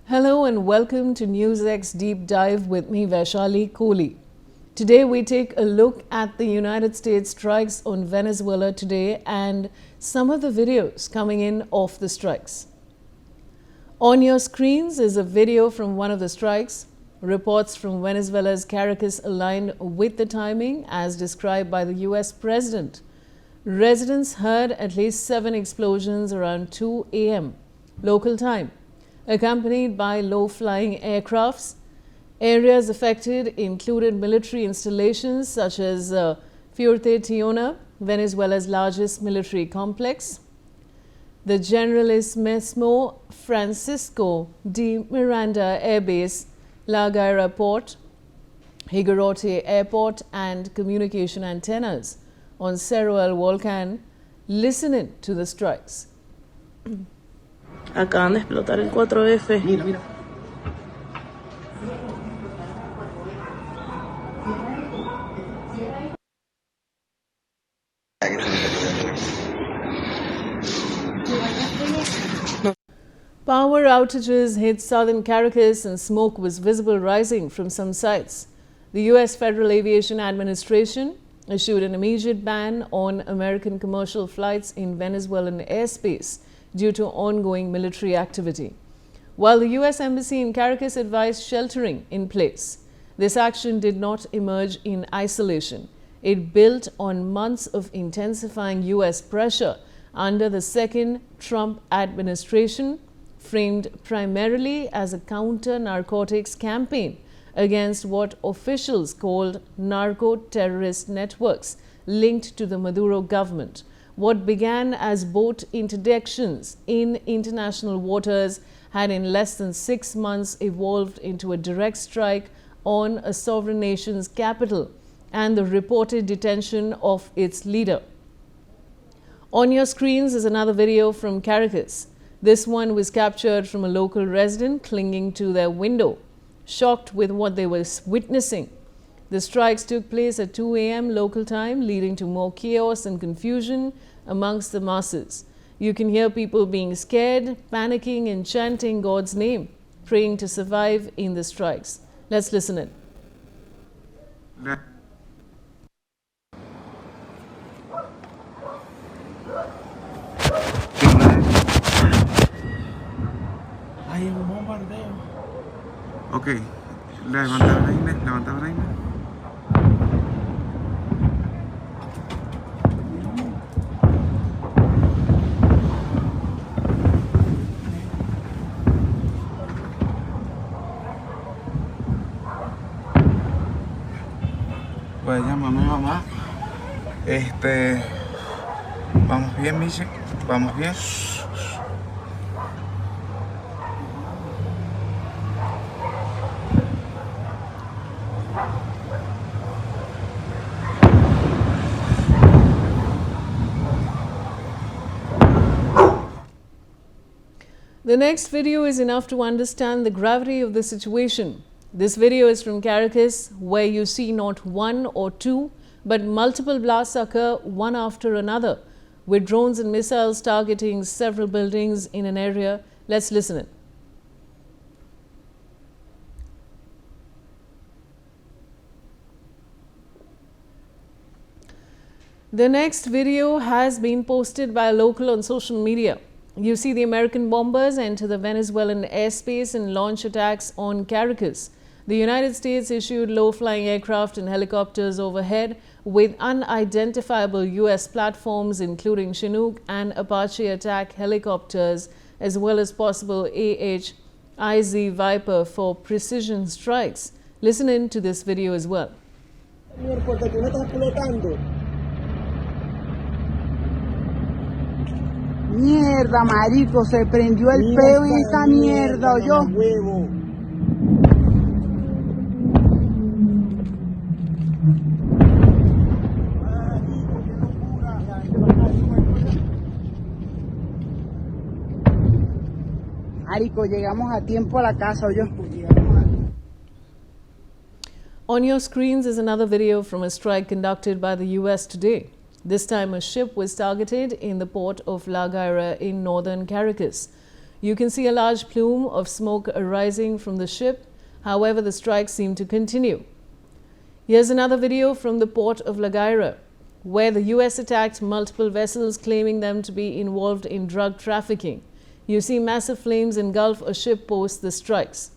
Hello and welcome to NewsX Deep Dive with me, Vaishali Kohli. Today we take a look at the United States strikes on Venezuela today and some of the videos coming in of the strikes. On your screens is a video from one of the strikes. Reports from Venezuela's Caracas align with the timing as described by the US President. Residents heard at least 7 explosions around 2 a.m. local time, accompanied by low-flying aircrafts. Areas affected included military installations such as Fuerte Tiuna, Venezuela's largest military complex, the Generalissimo Francisco de Miranda Air Base, La Guaira Port, Higuerote Airport, and communication antennas on Cerro El Volcán, listening to the strikes. Acaban de explotar el 4F. Mira, mira. Power outages hit southern Caracas and smoke was visible rising from some sites. The U.S. Federal Aviation Administration issued an immediate ban on American commercial flights in Venezuelan airspace due to ongoing military activity, while the U.S. Embassy in Caracas advised sheltering in place. This action did not emerge in isolation. It built on months of intensifying U.S. pressure under the second Trump administration, framed primarily as a counter-narcotics campaign against what officials called narco-terrorist networks linked to the Maduro government. What began as boat interdictions in international waters had in less than 6 months evolved into a direct strike on a sovereign nation's capital and the reported detention of its leader. On your screens is another video from Caracas. This one was captured from a local resident clinging to their window, shocked with what they were witnessing. The strikes took place at 2 a.m. local time, leading to more chaos and confusion amongst the masses. You can hear people being scared, panicking and chanting God's name, praying to survive in the strikes. Let's listen in. Hay un bombardeo. Ok, levanta Braina. Pues llámame mamá. Vamos bien, Michi, vamos bien. The next video is enough to understand the gravity of the situation. This video is from Caracas, where you see not 1 or 2, but multiple blasts occur one after another, with drones and missiles targeting several buildings in an area. Let's listen in. The next video has been posted by a local on social media. You see the American bombers enter the Venezuelan airspace and launch attacks on Caracas. The United States issued low-flying aircraft and helicopters overhead with unidentifiable U.S. platforms, including Chinook and Apache attack helicopters, as well as possible AH-IZ Viper for precision strikes. Listen in to this video as well. Mierda, marico, se prendió el peo en esta mierda, ¿oyó? Marico, llegamos a tiempo a la casa, ¿oyó? On your screens is another video from a strike conducted by the U.S. today. This time a ship was targeted in the port of La Guaira in northern Caracas. You can see a large plume of smoke arising from the ship. However, the strikes seem to continue. Here's another video from the port of La Guaira, where the US attacked multiple vessels, claiming them to be involved in drug trafficking. You see massive flames engulf a ship post the strikes.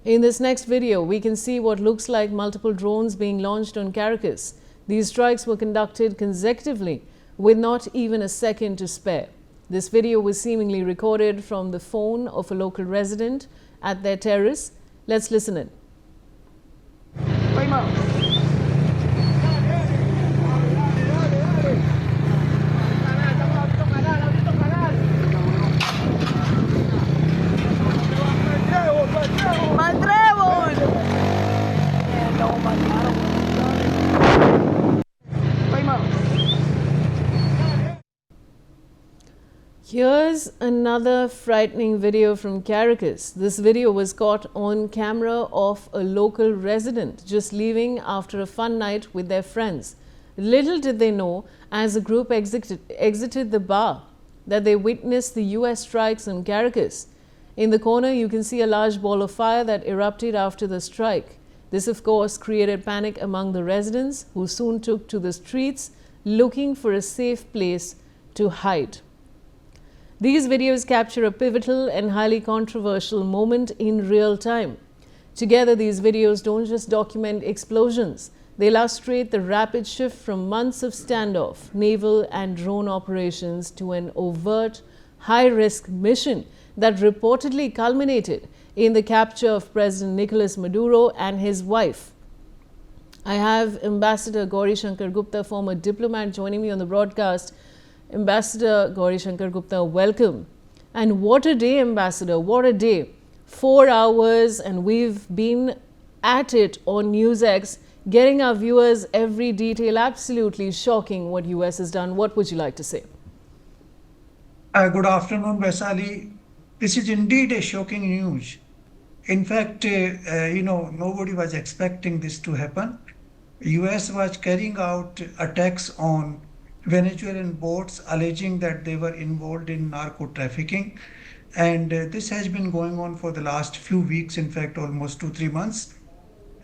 In this next video, we can see what looks like multiple drones being launched on Caracas. These strikes were conducted consecutively with not even a second to spare. This video was seemingly recorded from the phone of a local resident at their terrace. Let's listen in. Here's another frightening video from Caracas. This video was caught on camera of a local resident just leaving after a fun night with their friends. Little did they know, as the group exited the bar, that they witnessed the US strikes on Caracas. In the corner, you can see a large ball of fire that erupted after the strike. This, of course, created panic among the residents, who soon took to the streets looking for a safe place to hide. These videos capture a pivotal and highly controversial moment in real time. Together, these videos don't just document explosions. They illustrate the rapid shift from months of standoff, naval and drone operations to an overt, high-risk mission that reportedly culminated in the capture of President Nicolás Maduro and his wife. I have Ambassador Gauri Shankar Gupta, former diplomat, joining me on the broadcast. Ambassador Gauri Shankar Gupta, welcome. And what a day, Ambassador, what a day. 4 hours and we've been at it on NewsX, getting our viewers every detail. Absolutely shocking what US has done. What would you like to say? Good afternoon, Vaisali. This is indeed a shocking news. In fact, nobody was expecting this to happen. US was carrying out attacks on Venezuelan boats alleging that they were involved in narco trafficking. And this has been going on for the last few weeks, in fact, almost 2-3 months.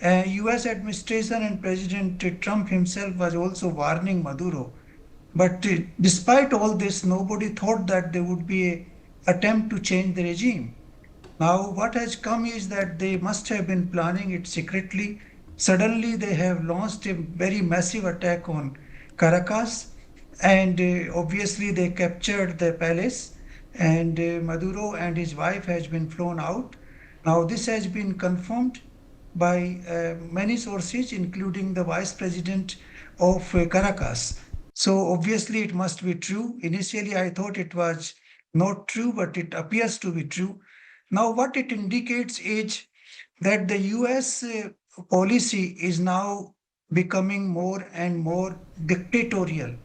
US administration and President Trump himself was also warning Maduro. But despite all this, nobody thought that there would be an attempt to change the regime. Now, what has come is that they must have been planning it secretly. Suddenly, they have launched a very massive attack on Caracas. And obviously they captured the palace, and Maduro and his wife has been flown out. Now this has been confirmed by many sources, including the vice president of Caracas. So obviously it must be true. Initially I thought it was not true, but it appears to be true. Now what it indicates is that the US policy is now becoming more and more dictatorial.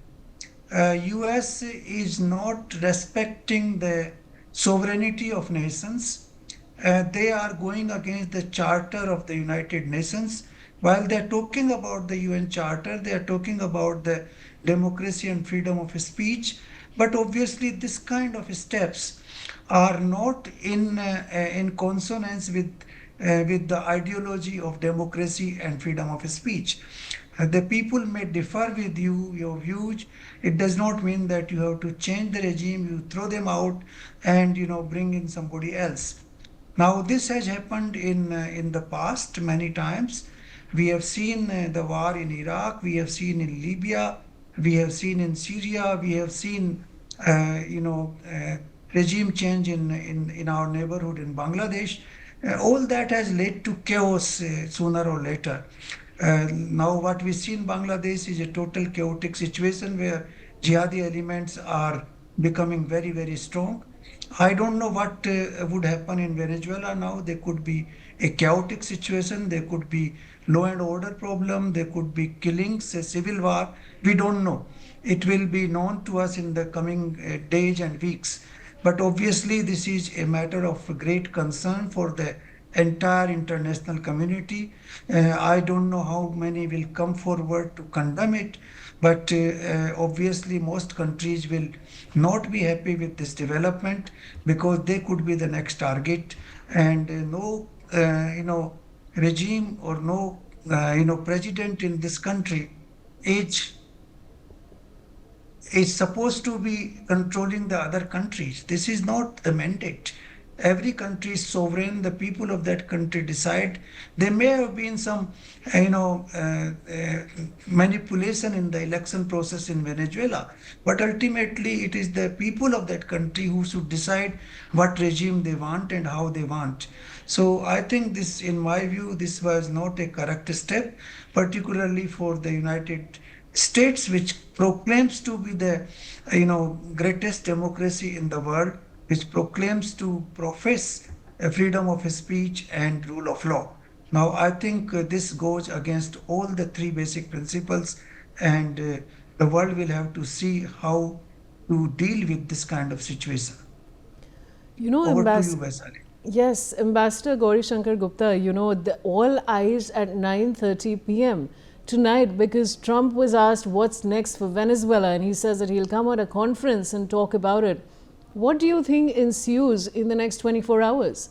US is not respecting the sovereignty of nations. They are going against the Charter of the United Nations. While they're talking about the UN Charter, they are talking about the democracy and freedom of speech. But obviously, this kind of steps are not in consonance with the ideology of democracy and freedom of speech. The people may differ with you, your views. It does not mean that you have to change the regime, you throw them out and bring in somebody else. Now this has happened in the past many times. We have seen the war in Iraq, we have seen in Libya, we have seen in Syria, we have seen regime change in our neighborhood in Bangladesh. All that has led to chaos sooner or later. Now what we see in Bangladesh is a total chaotic situation where jihadi elements are becoming very, very strong. I don't know what would happen in Venezuela now. There could be a chaotic situation. There could be law and order problem. There could be killings, a civil war. We don't know. It will be known to us in the coming days and weeks. But obviously this is a matter of great concern for the entire international community. I don't know how many will come forward to condemn it, but obviously most countries will not be happy with this development because they could be the next target, and no regime or no president in this country is supposed to be controlling the other countries. This is not the mandate. Every country is sovereign. The people of that country decide. There may have been some, manipulation in the election process in Venezuela, but ultimately it is the people of that country who should decide what regime they want and how they want. So I think this, in my view, this was not a correct step, particularly for the United States, which proclaims to be the greatest democracy in the world, which proclaims to profess a freedom of speech and rule of law. Now, I think this goes against all the three basic principles, and the world will have to see how to deal with this kind of situation. Over to you, Vaishali. Yes, Ambassador Gauri Shankar Gupta, all eyes at 9:30 p.m. tonight, because Trump was asked what's next for Venezuela, and he says that he'll come at a conference and talk about it. What do you think ensues in the next 24 hours?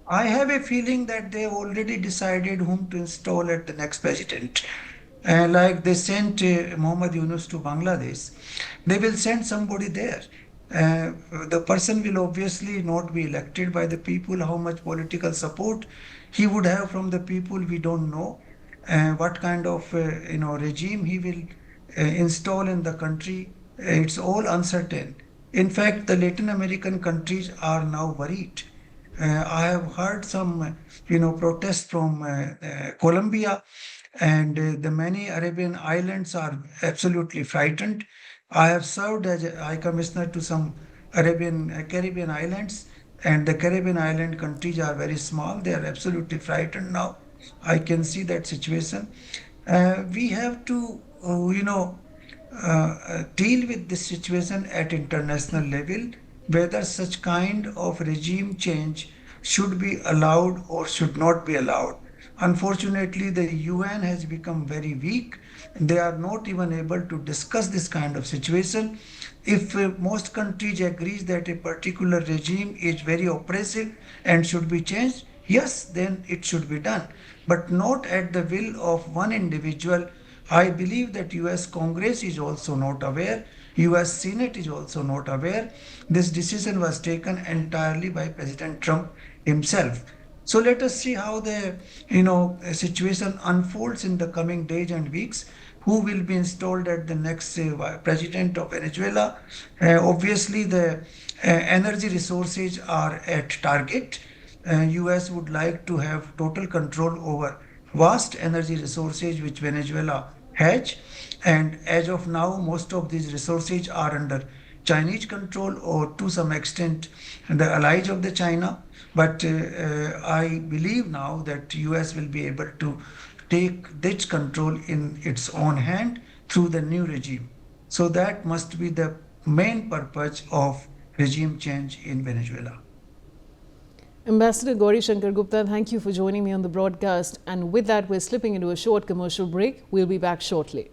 I have a feeling that they've already decided whom to install as the next president. Like they sent Muhammad Yunus to Bangladesh, they will send somebody there. The person will obviously not be elected by the people. How much political support he would have from the people, we don't know. What kind of regime he will install in the country, it's all uncertain. In fact, the Latin American countries are now worried. I have heard some protests from Colombia, and the many Arabian islands are absolutely frightened. I have served as a High Commissioner to some Caribbean islands, and the Caribbean island countries are very small. They are absolutely frightened now. I can see that situation. We have to, deal with this situation at international level, whether such kind of regime change should be allowed or should not be allowed. Unfortunately, the UN has become very weak. They are not even able to discuss this kind of situation. If most countries agree that a particular regime is very oppressive and should be changed, yes, then it should be done, but not at the will of one individual. I believe that US Congress is also not aware. US Senate is also not aware. This decision was taken entirely by President Trump himself. So let us see how the situation unfolds in the coming days and weeks. Who will be installed as the next president of Venezuela? Obviously, the energy resources are at target. US would like to have total control over vast energy resources which Venezuela has, and as of now, most of these resources are under Chinese control or to some extent the allies of the China. But I believe now that US will be able to take this control in its own hand through the new regime. So that must be the main purpose of regime change in Venezuela. Ambassador Gauri Shankar Gupta, thank you for joining me on the broadcast. And with that, we're slipping into a short commercial break. We'll be back shortly.